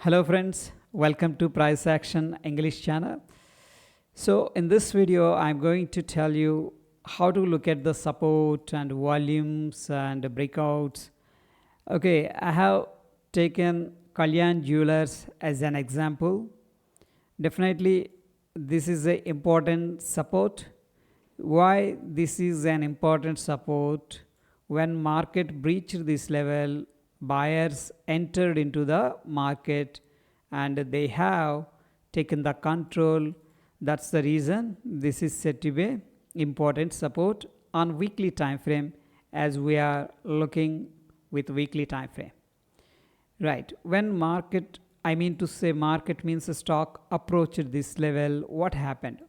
Hello friends, welcome to Price Action English channel. So in this video I'm going to tell you how to look at the support and volumes and breakouts. Okay, I have taken Kalyan Jewelers as an example. Definitely this is an important support. Why this is an important support? When market breached this level, buyers entered into the market and they have taken the control. That's the reason this is said to be important support on weekly time frame, as we are looking with weekly time frame. Right, when market, I mean to say market means the stock approached this level, what happened?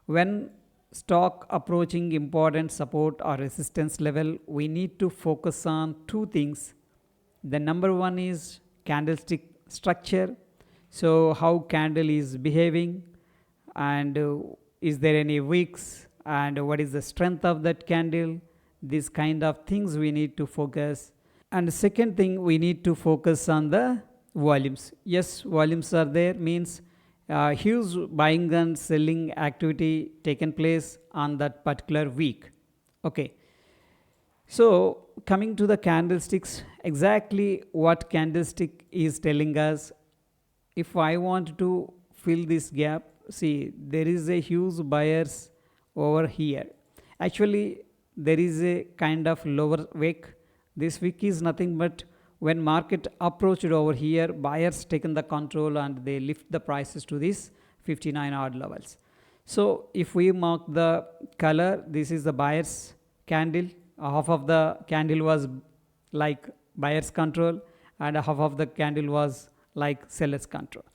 When stock approaching important support or resistance level, we need to focus on two things. The number one is candlestick structure. So how candle is behaving, and is there any wicks, and what is the strength of that candle? These kind of things we need to focus. And the second thing, we need to focus on the volumes. Yes, volumes are there, means huge buying and selling activity taken place on that particular week. Okay, so coming to the candlesticks, exactly what candlestick is telling us. If I want to fill this gap, see, there is a huge buyers over here. Actually there is a kind of lower wick. This wick is nothing but when market approached over here, buyers taken the control and they lift the prices to this 59 odd levels. So if we mark the color, this is the buyers candle. Half of the candle was like buyers control and half of the candle was like sellers control.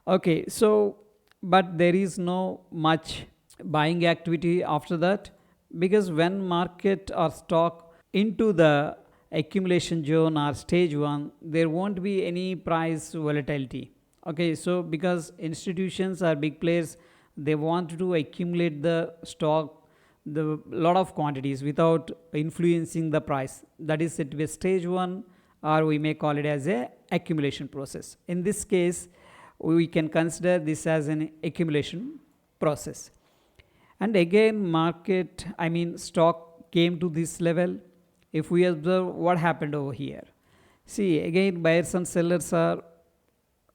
Okay, so but there is no much buying activity after that, because when market or stock into the accumulation zone or stage 1, there won't be any price volatility. Okay, so because institutions are big players, they want to accumulate the stock, the lot of quantities without influencing the price. That is said to be stage 1, or we may call it as a accumulation process. In this case we can consider this as an accumulation process. And again market, I mean stock came to this level. If we observe what happened over here, see, again buyers and sellers are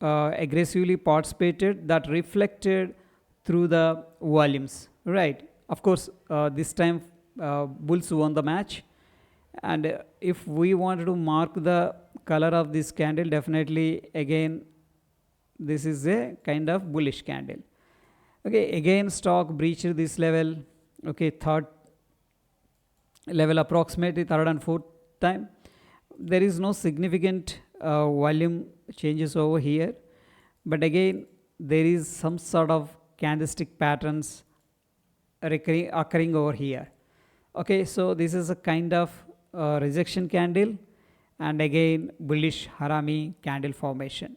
aggressively participated, that reflected through the volumes, right? Of course this time bulls won the match. And if we wanted to mark the color of this candle, definitely again this is a kind of bullish candle. Okay, again stock breached this level. Okay, third level, approximately third and fourth time. There is no significant volume changes over here, but again there is some sort of candlestick patterns occurring over here. Okay, so this is a kind of rejection candle and again bullish harami candle formation.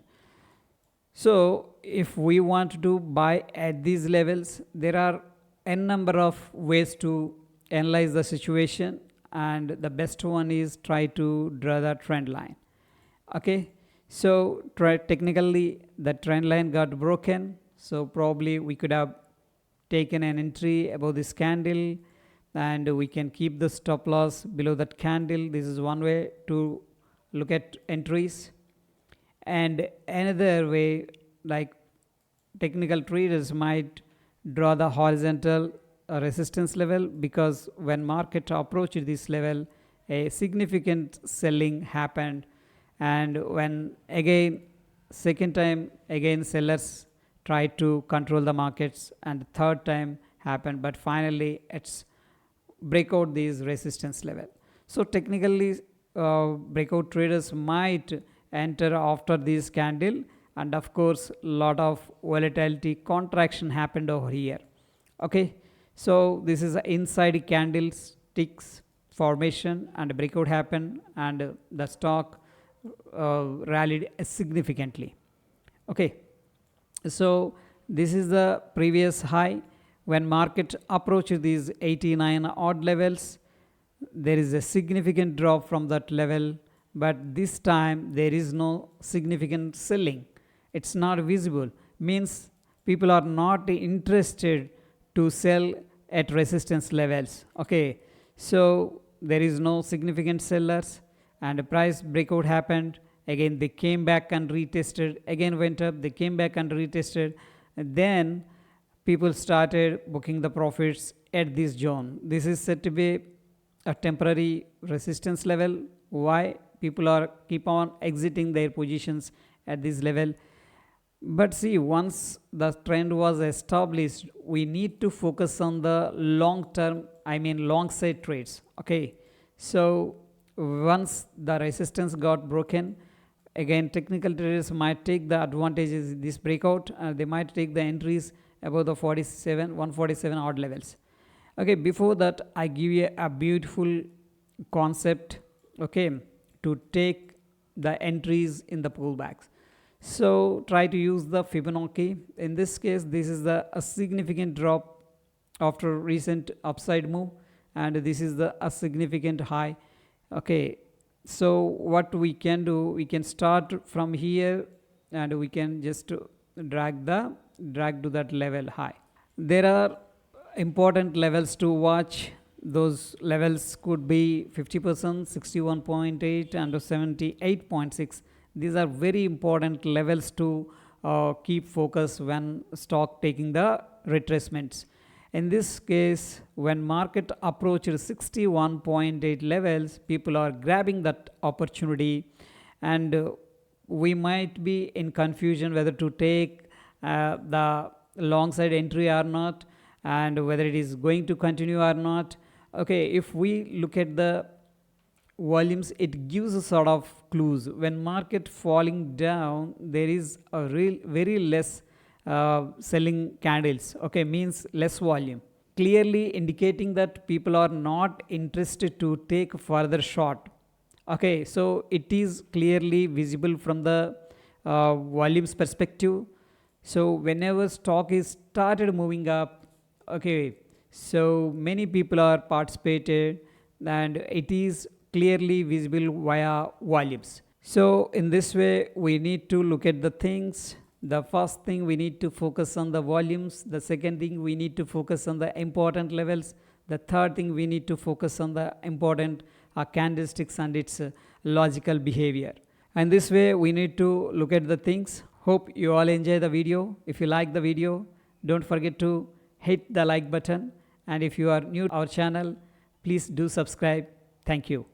So if we want to buy at these levels, there are n number of ways to analyze the situation, and the best one is try to draw the trend line. Okay, so technically the trend line got broken, so probably we could have taken an entry above this candle and we can keep the stop loss below that candle. This is one way to look at entries. And another way, like technical traders might draw the horizontal resistance level, because when market approached this level a significant selling happened, and when again second time again sellers tried to control the markets, and third time happened, but finally it's break out these resistance level. So technically breakout traders might enter after this candle, and of course lot of volatility contraction happened over here. Okay, so this is a inside candlesticks formation and breakout happened, and the stock rallied significantly. Okay, so this is the previous high. When market approaches these 89 odd levels, there is a significant drop from that level, but this time there is no significant selling. it's not visible, means people are not interested to sell at resistance levels. Okay, so there is no significant sellers, and a price breakout happened. Again they came back and retested, again went up, they came back and retested, and then people started booking the profits at this zone. This is said to be a temporary resistance level. Why people are keep on exiting their positions at this level? But see, once the trend was established, we need to focus on the long term, I mean long side trades. Okay, so once the resistance got broken, again technical traders might take the advantages of this breakout, and they might take the entries above the 147 odd levels. Okay, before that I give you a beautiful concept, okay, to take the entries in the pullbacks. So try to use the Fibonacci. In this case, this is a significant drop after recent upside move, and this is a significant high. Okay, so what we can do, we can start from here and we can just drag to that level high. There are important levels to watch. Those levels could be 50%, 61.8 and 78.6. These are very important levels to keep focus when stock taking the retracements. In this case, when market approaches 61.8 levels, people are grabbing that opportunity, and we might be in confusion whether to take the long side entry or not, and whether it is going to continue or not. Okay, if we look at the volumes, it gives a sort of clues. When market falling down, there is a very less selling candles. Okay, means less volume, clearly indicating that people are not interested to take further short. Okay, so it is clearly visible from the volumes perspective. So whenever stock is started moving up, okay, so many people are participated, and it is clearly visible via volumes. So in this way we need to look at the things. The first thing, we need to focus on the volumes. The second thing, we need to focus on the important levels. The third thing, we need to focus on the important candlesticks and its logical behavior. And this way we need to look at the things. Hope you all enjoy the video. If you like the video, don't forget to hit the like button, and if you are new to our channel, please do subscribe. Thank you.